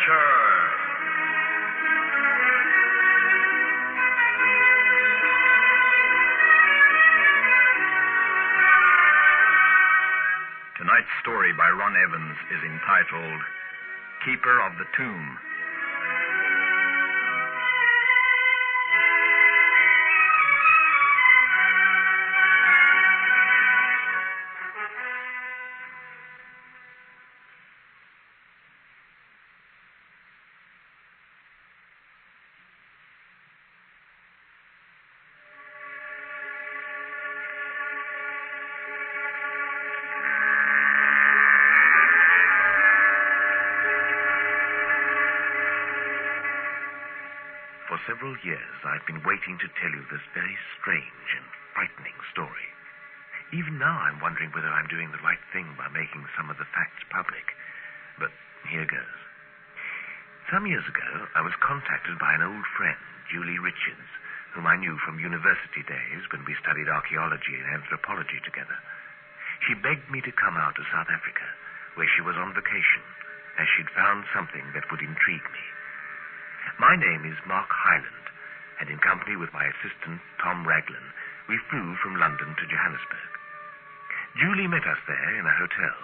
adventure. Tonight's story by Ron Evans is entitled Keeper of the Tomb. For several years, I've been waiting to tell you this very strange and frightening story. Even now, I'm wondering whether I'm doing the right thing by making some of the facts public. But here goes. Some years ago, I was contacted by an old friend, Julie Richards, whom I knew from university days when we studied archaeology and anthropology together. She begged me to come out to South Africa, where she was on vacation, as she'd found something that would intrigue me. My name is Mark Hyland, and in company with my assistant, Tom Raglan, we flew from London to Johannesburg. Julie met us there in a hotel,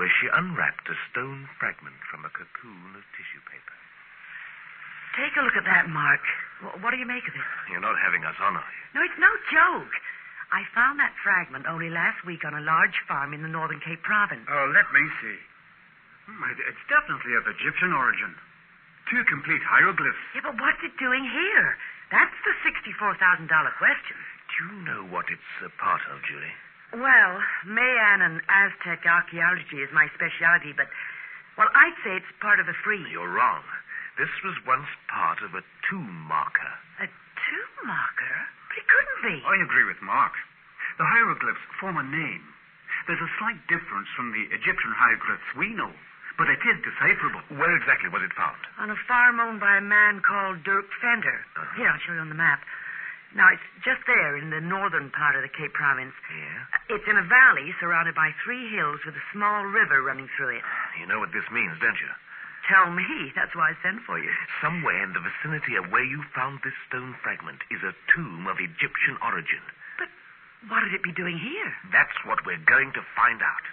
where she unwrapped a stone fragment from a cocoon of tissue paper. Take a look at that, Mark. What do you make of it? You're not having us on, are you? No, it's no joke. I found that fragment only last week on a large farm in the Northern Cape Province. Oh, let me see. It's definitely of Egyptian origin. 2 complete hieroglyphs. Yeah, but what's it doing here? That's the $64,000 question. Do you know what it's a part of, Julie? Well, Mayan and Aztec archaeology is my specialty, but, well, I'd say it's part of a frieze. You're wrong. This was once part of a tomb marker. A tomb marker? But it couldn't be. I agree with Mark. The hieroglyphs form a name. There's a slight difference from the Egyptian hieroglyphs we know, but it is decipherable. Where exactly was it found? On a farm owned by a man called Dirk Venter. Here, I'll show you on the map. Now, it's just there in the northern part of the Cape Province. Yeah? It's in a valley surrounded by 3 hills with a small river running through it. You know what this means, don't you? Tell me. That's why I sent for you. Somewhere in the vicinity of where you found this stone fragment is a tomb of Egyptian origin. But what would it be doing here? That's what we're going to find out.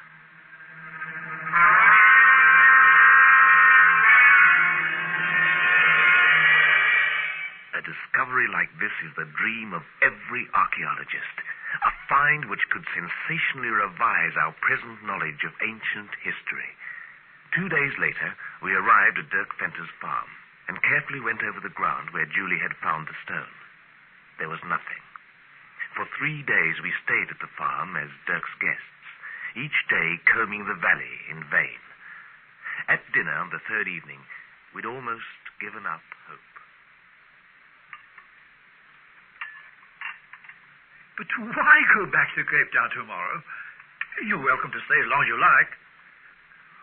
A discovery like this is the dream of every archaeologist. A find which could sensationally revise our present knowledge of ancient history. 2 days later, we arrived at Dirk Venter's farm and carefully went over the ground where Julie had found the stone. There was nothing. For 3 days we stayed at the farm as Dirk's guests, each day combing the valley in vain. At dinner on the 3rd evening, we'd almost given up hope. But why go back to Cape Town tomorrow? You're welcome to stay as long as you like.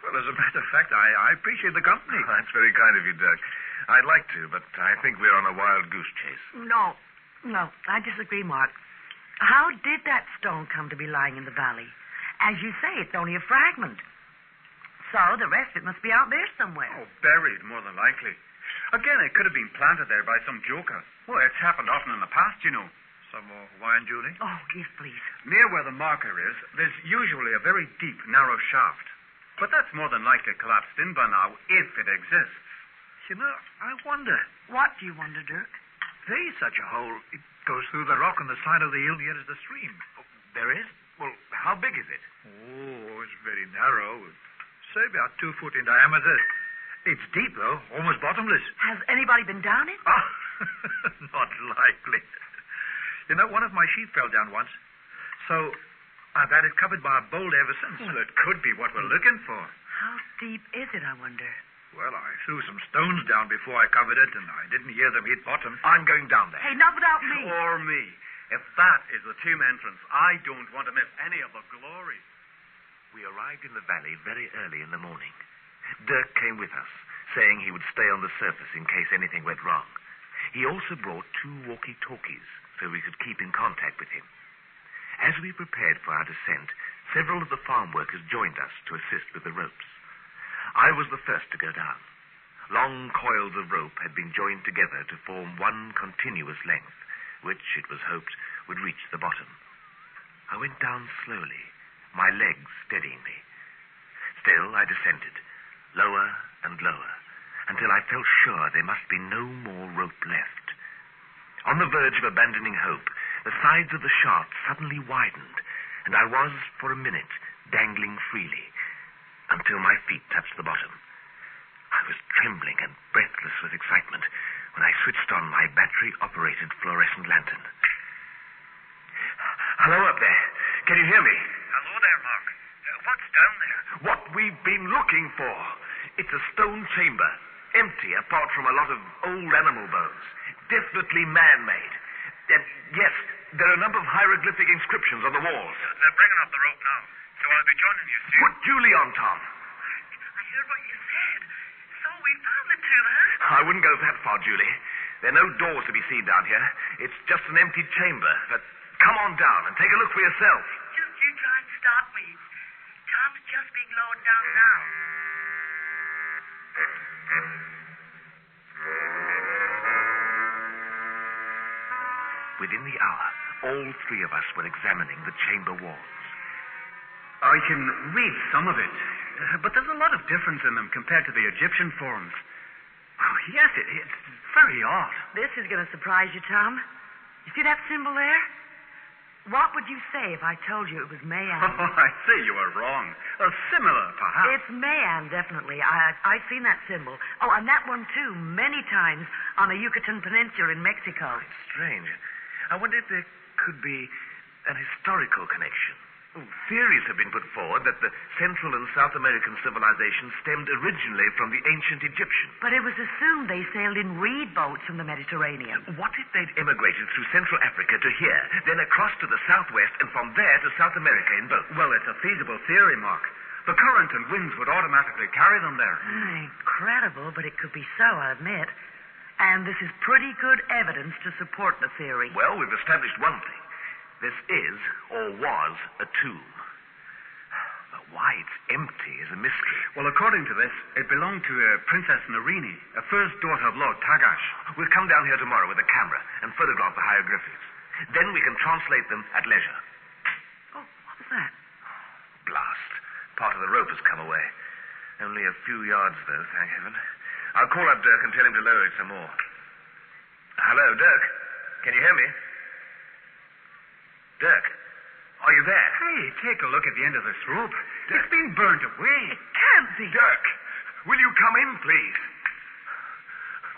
Well, as a matter of fact, I appreciate the company. Oh, that's very kind of you, Dirk. I'd like to, but I think we're on a wild goose chase. No, I disagree, Mark. How did that stone come to be lying in the valley? As you say, it's only a fragment. So the rest of it must be out there somewhere. Oh, buried, more than likely. Again, it could have been planted there by some joker. Well, it's happened often in the past, you know. Some more wine, Julie? Oh, yes, please. Near where the marker is, there's usually a very deep, narrow shaft. But that's more than likely collapsed in by now, if it exists. You know, I wonder. What do you wonder, Dirk? There is such a hole. It goes through the rock on the side of the hill near the stream. Oh, there is? Well, how big is it? Oh, it's very narrow. Say about 2 foot in diameter. It's deep, though, almost bottomless. Has anybody been down it? Oh, not likely. You know, one of my sheep fell down once. So I've had it covered by a boulder ever since. Well, it could be what we're looking for. How deep is it, I wonder? Well, I threw some stones down before I covered it, and I didn't hear them hit bottom. I'm going down there. Hey, not without me. Or me. If that is the tomb entrance, I don't want to miss any of the glory. We arrived in the valley very early in the morning. Dirk came with us, saying he would stay on the surface in case anything went wrong. He also brought 2 walkie-talkies so we could keep in contact with him. As we prepared for our descent, several of the farm workers joined us to assist with the ropes. I was the first to go down. Long coils of rope had been joined together to form one continuous length, which, it was hoped, would reach the bottom. I went down slowly, my legs steadying me. Still, I descended, lower and lower, until I felt sure there must be no more rope left. On the verge of abandoning hope, the sides of the shaft suddenly widened, and I was, for a minute, dangling freely, until my feet touched the bottom. I was trembling and breathless with excitement when I switched on my battery-operated fluorescent lantern. Hello up there. Can you hear me? Hello there, Mark. What's down there? What we've been looking for. It's a stone chamber, empty apart from a lot of old animal bones. Definitely man-made. And yes, there are a number of hieroglyphic inscriptions on the walls. They're bringing up the rope now, so I'll be joining you soon. Put Julie on, Tom. I heard what you said. So we found the two, huh? I wouldn't go that far, Julie. There are no doors to be seen down here. It's just an empty chamber. But come on down and take a look for yourself. Just you try and stop me. Tom's just being lowered down now. Within the hour, all three of us were examining the chamber walls. I can read some of it, but there's a lot of difference in them compared to the Egyptian forms. Oh, yes, it's very odd. This is going to surprise you, Tom. You see that symbol there? What would you say if I told you it was Mayan? Oh, I say you are wrong. Similar, perhaps. It's Mayan, definitely. I've seen that symbol. Oh, and that one, too, many times on the Yucatan Peninsula in Mexico. It's strange. I wonder if there could be an historical connection. Theories have been put forward that the Central and South American civilization stemmed originally from the ancient Egyptian. But it was assumed they sailed in reed boats from the Mediterranean. What if they'd emigrated through Central Africa to here, then across to the southwest, and from there to South America in boats? Well, it's a feasible theory, Mark. The current and winds would automatically carry them there. Incredible, but it could be so, I admit. And this is pretty good evidence to support the theory. Well, we've established one thing. This is, or was, a tomb. But why it's empty is a mystery. Well, according to this, it belonged to Princess Narini, a first daughter of Lord Tagash. We'll come down here tomorrow with a camera and photograph the hieroglyphics. Then we can translate them at leisure. Oh, what was that? Blast. Part of the rope has come away. Only a few yards, though, thank heaven. I'll call up Dirk and tell him to lower it some more. Hello, Dirk. Can you hear me? Dirk, are you there? Hey, take a look at the end of this rope. It's been burnt away. It can't be. Dirk, will you come in, please?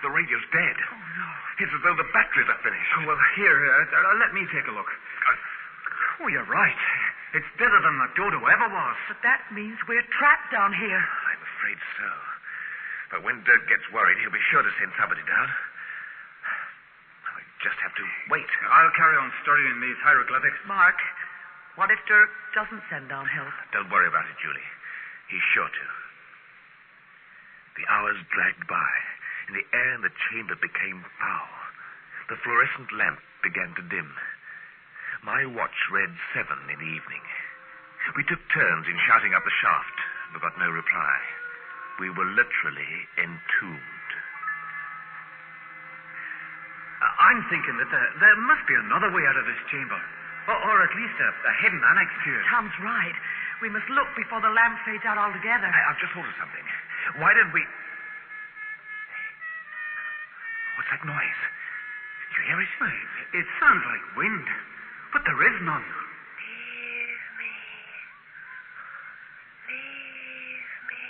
The radio's dead. Oh, no. It's as though the batteries are finished. Oh, well, here, let me take a look. Oh, you're right. It's deader than the dodo ever was. But that means we're trapped down here. I'm afraid so. But when Dirk gets worried, he'll be sure to send somebody down. I just have to wait. I'll carry on studying these hieroglyphics. Mark, what if Dirk doesn't send down help? Don't worry about it, Julie. He's sure to. The hours dragged by, and the air in the chamber became foul. The fluorescent lamp began to dim. My watch read 7 in the evening. We took turns in shouting up the shaft, but got no reply. We were literally entombed. I'm thinking that there must be another way out of this chamber. Or at least a hidden annex to it. Tom's right. We must look before the lamp fades out altogether. I've just thought of something. Why don't we... What's that noise? You hear it? It sounds like wind, but there is none. Leave me. Leave me.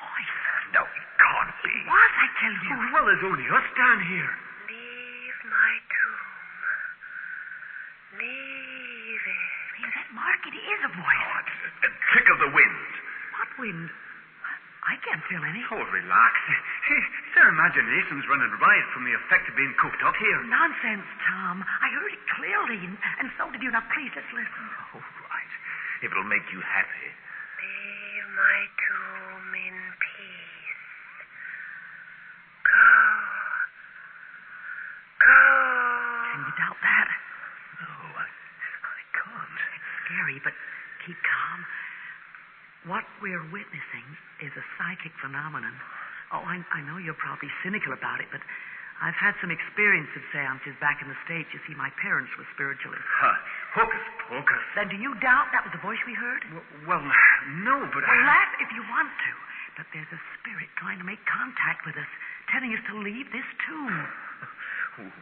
Voice? No, it can't be. What, I tell you? Oh, well, there's only us down here. Leave my tomb. Leave it. Hear that, Mark? It is a voice. Oh, it's a trick of the wind. What wind? I can't feel any. Oh, relax. Their imagination's running riot from the effect of being cooped up here. Nonsense, Tom. I heard it clearly, and so did you. Now, please, let's listen. All right. If it'll make you happy. Leave my tomb in peace. Go. Go. Can you doubt that? No, I can't. It's scary, but keep calm. What we're witnessing is a psychic phenomenon. Oh, I know you're probably cynical about it, but I've had some experience of seances back in the States. You see, my parents were spiritualists. Hocus pocus. Then do you doubt that was the voice we heard? Well, no, but Well, laugh if you want to. But there's a spirit trying to make contact with us, telling us to leave this tomb.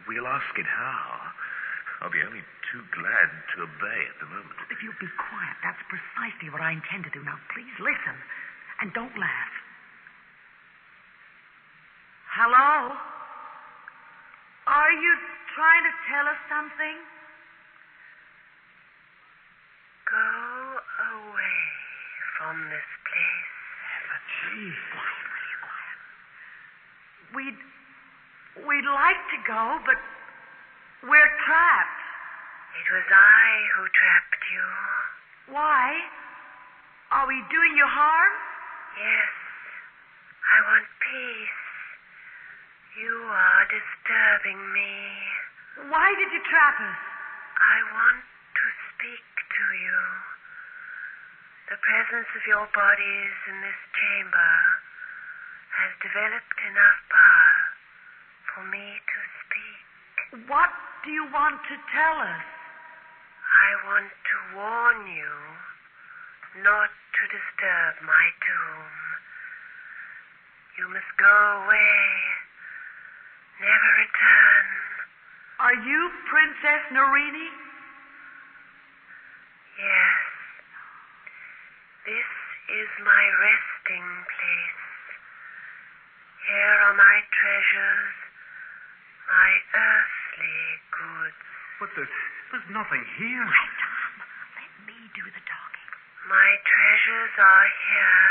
We'll ask it how. I'll be only too glad to obey at the moment. If you'll be quiet, that's precisely what I intend to do. Now, please listen, and don't laugh. Hello? Are you trying to tell us something? Go away from this place. Gee. We'd like to go, but we're trapped. It was I who trapped you. Why? Are we doing you harm? Yes, I want peace. You are disturbing me. Why did you trap us? I want to speak to you. The presence of your bodies in this chamber has developed enough power for me to speak. What do you want to tell us? I want to warn you not to disturb my tomb. You must go away. Never return. Are you Princess Narini? Yes. This is my resting place. Here are my treasures, my earthly goods. But there's nothing here. Why, Tom, let me do the talking. My treasures are here.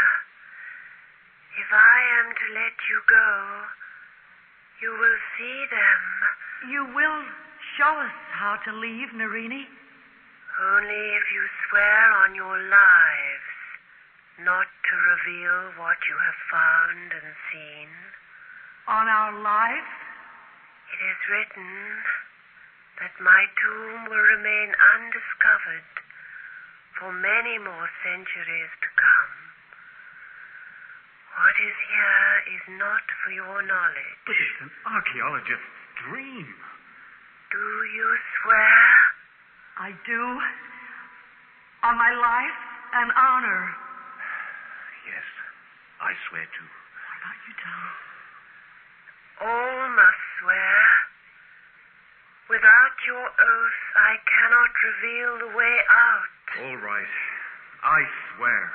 If I am to let you go, you will see them. You will show us how to leave, Narini? Only if you swear on your lives not to reveal what you have found and seen. On our lives? It is written that my tomb will remain undiscovered for many more centuries to come. What is here is not for your knowledge. But it's an archaeologist's dream. Do you swear? I do. On my life and honor. Yes, I swear to. What about you, Tom? All must swear. Without your oath, I cannot reveal the way out. All right. I swear.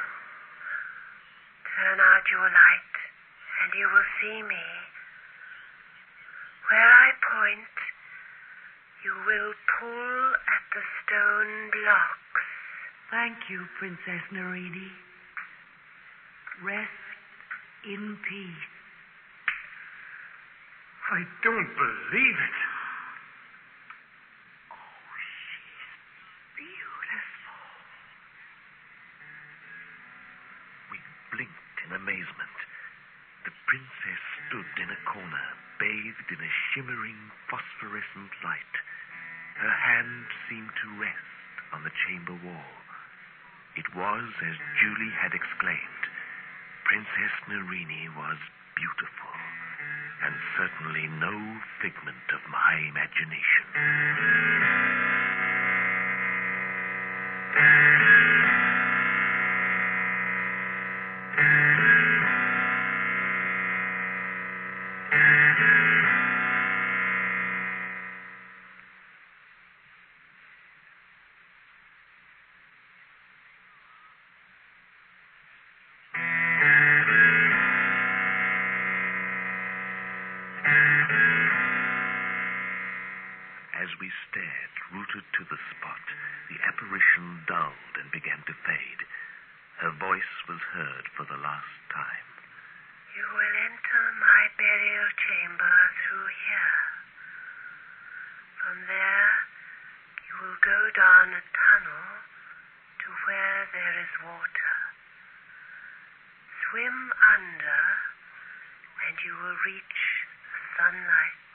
Turn out your light, and you will see me. Where I point, you will pull at the stone blocks. Thank you, Princess Narini. Rest in peace. I don't believe it. Oh, she's beautiful. We blinked in amazement. The princess stood in a corner, bathed in a shimmering phosphorescent light. Her hand seemed to rest on the chamber wall. It was as Julie had exclaimed. Princess Narini was beautiful, and certainly no figment of my imagination. As we stared, rooted to the spot, the apparition dulled and began to fade. Her voice was heard for the last time. You will enter my burial chamber through here. From there, you will go down a tunnel to where there is water. Swim under, and you will reach the sunlight.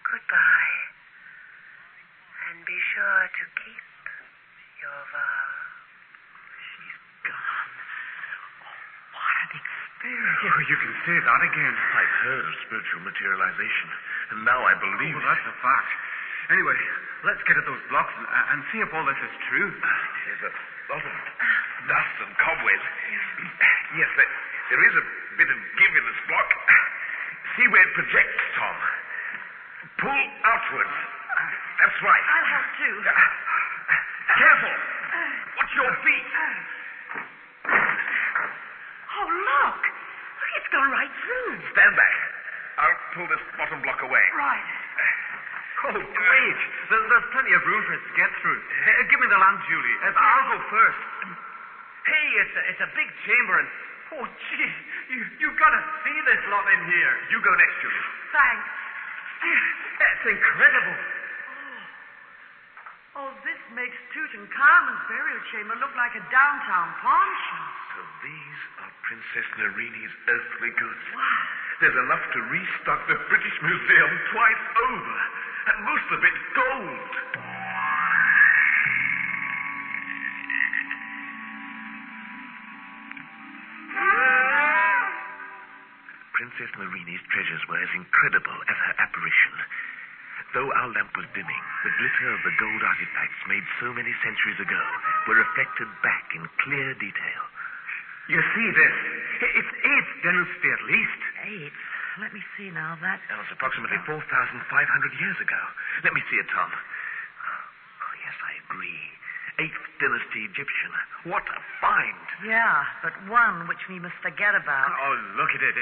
Goodbye, and be sure to keep your vow. She's gone. Oh, what an experience. you. Oh, you can say that again. I've heard of spiritual materialization, and now I believe Well, that's a fact. Anyway, let's get at those blocks and see if all this is true. There's a lot of dust and cobwebs. Yes, there is a bit of give in this block. See where it projects, Tom. Pull outwards. That's right. I'll help too. Careful. Watch your feet. Oh, look. Look, it's gone right through. Stand back. I'll pull this bottom block away. Right. Oh, great. There's plenty of room for it to get through. Give me the lamp, Julie. I'll go first. Hey, it's a big chamber, and oh, gee, you've got to see this lot in here. You go next, Julie. Thanks. It's incredible. Oh, this makes Tutankhamun's burial chamber look like a downtown pawn shop. So these are Princess Nerini's earthly goods. Wow. There's enough to restock the British Museum twice over, and most of it gold. Princess Nerini's treasures were as incredible as her apparition. Though our lamp was dimming, the glitter of the gold artifacts made so many centuries ago were reflected back in clear detail. You see this? It's 8th dynasty at least. 8. Let me see now. That was approximately 4,500 years ago. Let me see it, Tom. Oh, yes, I agree. 8th dynasty Egyptian. What a find! Yeah, but one which we must forget about. Oh, look at it.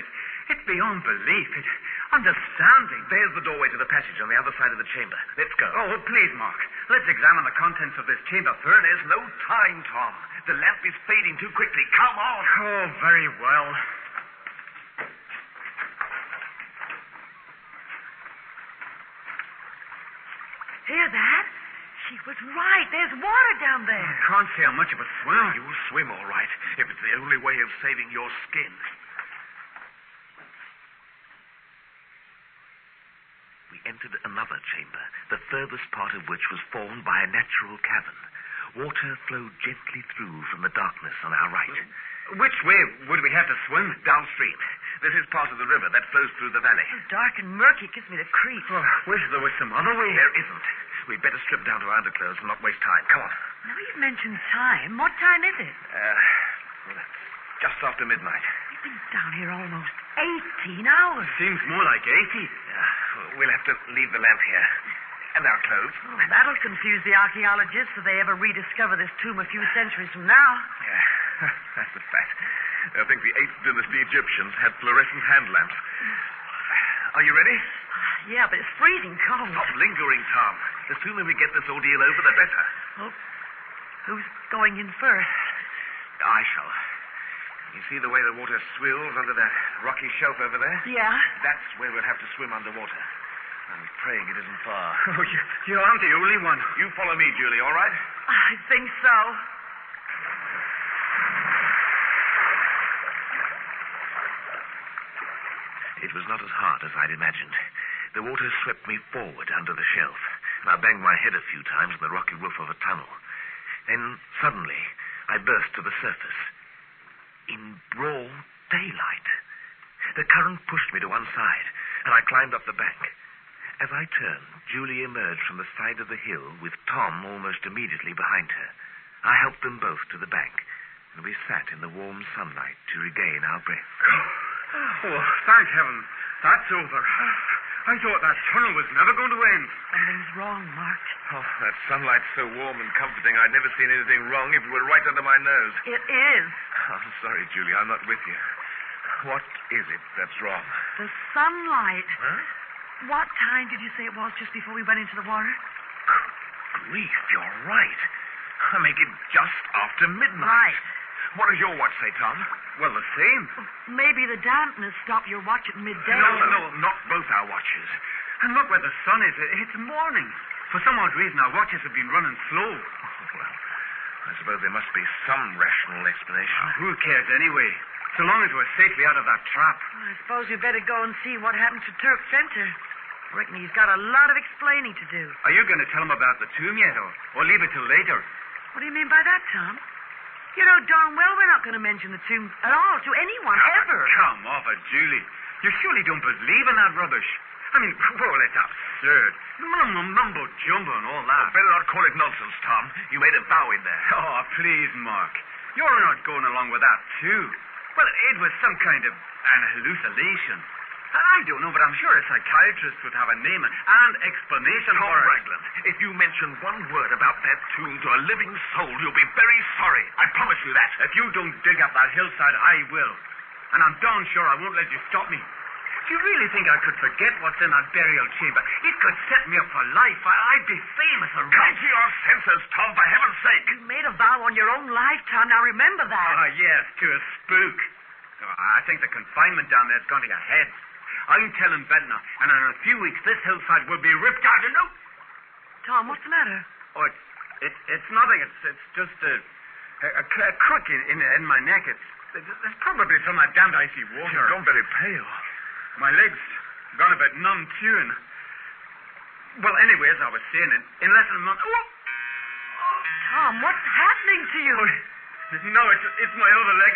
It's beyond belief. It's understanding. There's the doorway to the passage on the other side of the chamber. Let's go. Oh, please, Mark. Let's examine the contents of this chamber first. There's no time, Tom. The lamp is fading too quickly. Come on. Oh, very well. Hear that? She was right. There's water down there. I can't see how much of a swim. You'll swim all right, if it's the only way of saving your skin. We entered another chamber, the furthest part of which was formed by a natural cavern. Water flowed gently through from the darkness on our right. Which way would we have to swim? Downstream. This is part of the river that flows through the valley. It's dark and murky. It gives me the creeps. Oh, wish there was some other way. There isn't. We'd better strip down to our underclothes and not waste time. Come on. Now, you've mentioned time. What time is it? Well, that's just after midnight. We've been down here almost 18 hours. Seems more like 80. We'll have to leave the lamp here. And our clothes. Oh, that'll confuse the archaeologists if they ever rediscover this tomb a few centuries from now. Yeah, that's a fact. I think the 8th dynasty Egyptians had fluorescent hand lamps. Are you ready? Yeah, but it's freezing cold. Stop lingering, Tom. The sooner we get this ordeal over, the better. Oh, who's going in first? I shall. You see the way the water swirls under that rocky shelf over there? Yeah. That's where we'll have to swim underwater. I'm praying it isn't far. Oh, you aren't the only one. You follow me, Julie, all right? I think so. It was not as hard as I'd imagined. The water swept me forward under the shelf, and I banged my head a few times on the rocky roof of a tunnel. Then, suddenly, I burst to the surface. In broad daylight. The current pushed me to one side, and I climbed up the bank. As I turned, Julie emerged from the side of the hill with Tom almost immediately behind her. I helped them both to the bank, and we sat in the warm sunlight to regain our breath. Oh, thank heaven. That's over. I thought that tunnel was never going to end. Something's wrong, Mark. Oh, that sunlight's so warm and comforting. I'd never seen anything wrong if it were right under my nose. It is. I'm sorry, Julie. I'm not with you. What is it that's wrong? The sunlight. Huh? What time did you say it was just before we went into the water? Grief, you're right. I make it just after midnight. Right. What does your watch say, Tom? Well, the same. Maybe the dampness stopped your watch at midday. No, not both our watches. And look where the sun is. It's morning. For some odd reason, our watches have been running slow. Oh, well, I suppose there must be some rational explanation. Who cares anyway? So long as we're safely out of that trap. I suppose you'd better go and see what happened to Turk Center. I reckon he's got a lot of explaining to do. Are you going to tell him about the tomb yet, or leave it till later? What do you mean by that, Tom? You know darn well we're not going to mention the tomb at all to anyone, ever. Come off it, Julie. You surely don't believe in that rubbish. I mean, well, it's absurd. Mumbo-jumbo and all that. Better not call it nonsense, Tom. You made a vow in there. Oh, please, Mark. You're not going along with that, too. Well, it was some kind of an hallucination. I don't know, but I'm sure a psychiatrist would have a name and explanation Tom for it. Raglan, if you mention one word about that tomb to a living soul, you'll be very sorry. I promise you that. If you don't dig up that hillside, I will. And I'm darn sure I won't let you stop me. Do you really think I could forget what's in that burial chamber? It could set me up for life. I'd be famous and Come to your senses, Tom, for heaven's sake. You made a vow on your own life, Tom. Now remember that. Ah, yes, to a spook. Oh, I think the confinement down there's gone to your head. I'm telling Ventnor, and in a few weeks this hillside will be ripped out. And Tom, what's the matter? oh, it's nothing. It's just a crook in my neck. It's probably from that damned icy water. You've gone very pale. My legs gone a bit numb too, and well, anyways, I was saying in less than a month. Oh! Tom, what's happening to you? No, it's my other leg.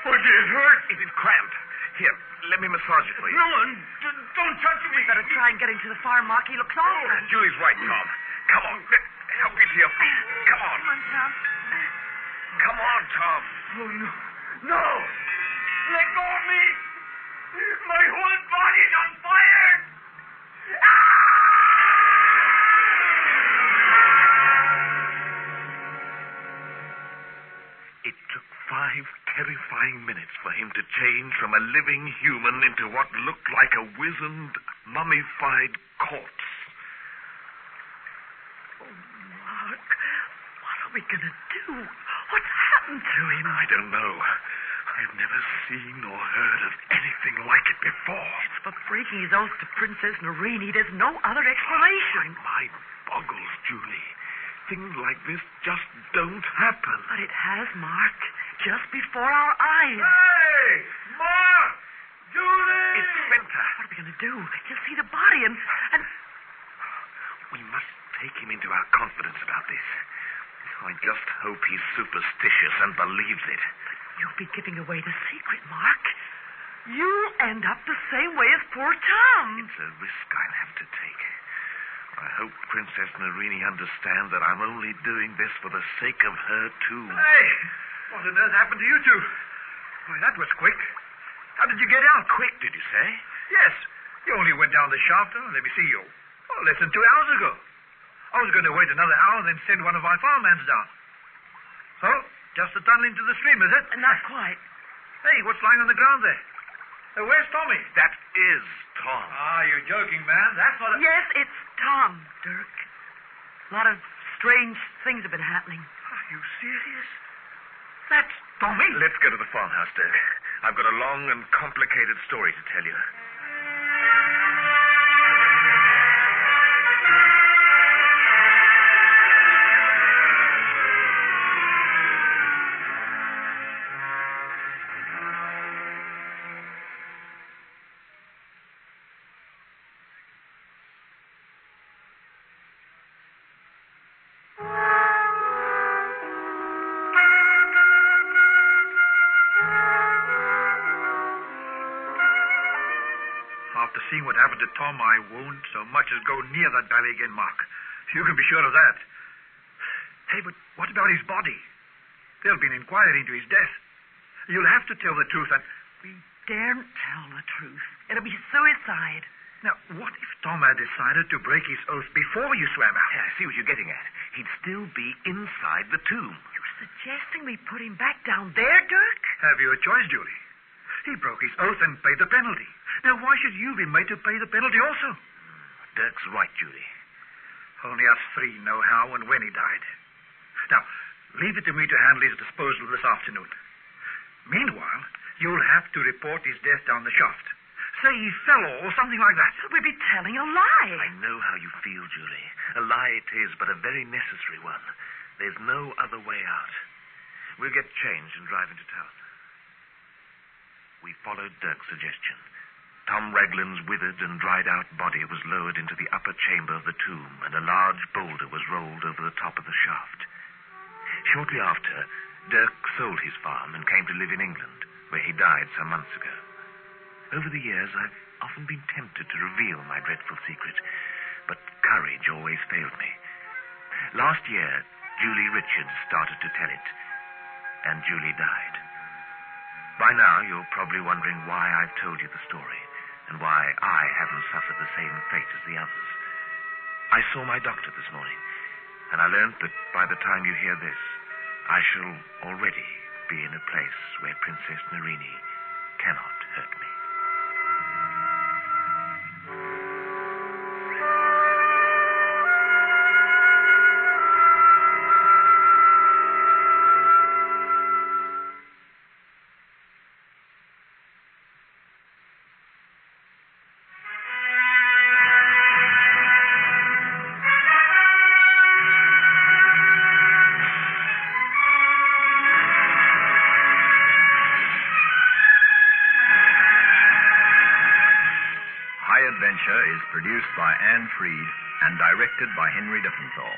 Oh, gee, it hurts. Is it cramped? Here, let me massage it for you. No, don't touch me. Better try and get into the fire, Mark. He looks awful. Julie's right, Tom. Come on. Help me to your feet. Come on. Come on, Tom. Come on, Tom. Oh, no. No! Let go of me! My whole body's on fire! It took 5 terrifying minutes for him to change from a living human into what looked like a wizened, mummified corpse. Oh, Mark, what are we going to do? What's happened to him? I don't know. I've never seen or heard of anything like it before. It's for breaking his oath to Princess Narini. There's no other explanation. My mind boggles, Julie. Things like this just don't happen. But it has, Mark. Just before our eyes. Hey! Mark! Julie! It's Spencer. What are we going to do? He'll see the body and... We must take him into our confidence about this. I just hope he's superstitious and believes it. You'll be giving away the secret, Mark. You'll end up the same way as poor Tom. It's a risk I'll have to take. I hope Princess Narini understands that I'm only doing this for the sake of her, too. Hey, what on earth happened to you two? Why, that was quick. How did you get out? Quick, did you say? Yes. You only went down the shaft, let me see you. Oh, less than 2 hours ago. I was going to wait another hour and then send one of my farmhands down. So, just a tunnel into the stream, is it? Not quite. Hey, what's lying on the ground there? Where's Tommy? That is Tom. Ah, you're joking, man. That's not a... Yes, it's Tom, Dirk. A lot of strange things have been happening. Are you serious? That's Tommy. Let's go to the farmhouse, Dirk. I've got a long and complicated story to tell you. After seeing what happened to Tom, I won't so much as go near that valley again, Mark. You can be sure of that. Hey, but what about his body? There'll be an inquiry into his death. You'll have to tell the truth and... We daren't tell the truth. It'll be suicide. Now, what if Tom had decided to break his oath before you swam out? Yeah, I see what you're getting at. He'd still be inside the tomb. You're suggesting we put him back down there, Dirk? Have you a choice, Julie? He broke his oath and paid the penalty. Now, why should you be made to pay the penalty also? Dirk's right, Julie. Only us three know how and when he died. Now, leave it to me to handle his disposal this afternoon. Meanwhile, you'll have to report his death down the shaft. Say he fell or something like that. We'd be telling a lie. I know how you feel, Julie. A lie it is, but a very necessary one. There's no other way out. We'll get changed and drive into town. We followed Dirk's suggestion. Tom Raglan's withered and dried-out body was lowered into the upper chamber of the tomb, and a large boulder was rolled over the top of the shaft. Shortly after, Dirk sold his farm and came to live in England, where he died some months ago. Over the years, I've often been tempted to reveal my dreadful secret, but courage always failed me. Last year, Julie Richards started to tell it, and Julie died. By now, you're probably wondering why I've told you the story, and why I haven't suffered the same fate as the others. I saw my doctor this morning, and I learned that by the time you hear this, I shall already be in a place where Princess Narini cannot hurt me. Adventure is produced by Anne Freed and directed by Henry Diffenthal.